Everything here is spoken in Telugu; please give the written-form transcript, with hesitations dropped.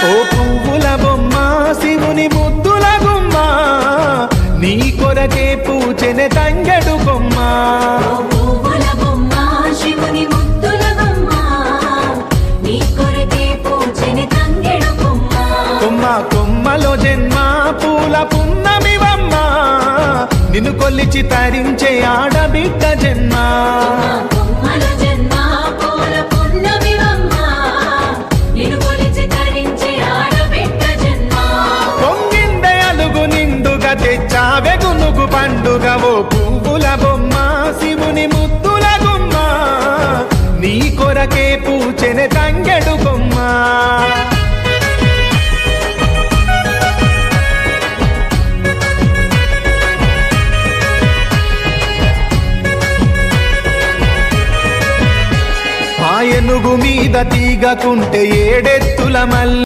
ఓ పువ్వుల బొమ్మ శివుని ముద్దుల గుమ్మ నీ కొరకే పూచెనే తంగెడు కొమ్మ కొమ్మ కొమ్మలో జన్మ పూల పున్నమివమ్మ నిన్ను కొల్లిచి తరించే ఆడబిడ్డ జన్మ పొంగిందే అలుగు నిండుగా తెచ్చావే గునుగు పండుగ ఓ పువ్వుల బొమ్మ శివుని ముద్దుల గుమ్మ నీ కొరకే పూచెనే తంగెడు కొమ్మ ఏనుగు మీద తీగకుంటే ఏడెత్తుల మల్ల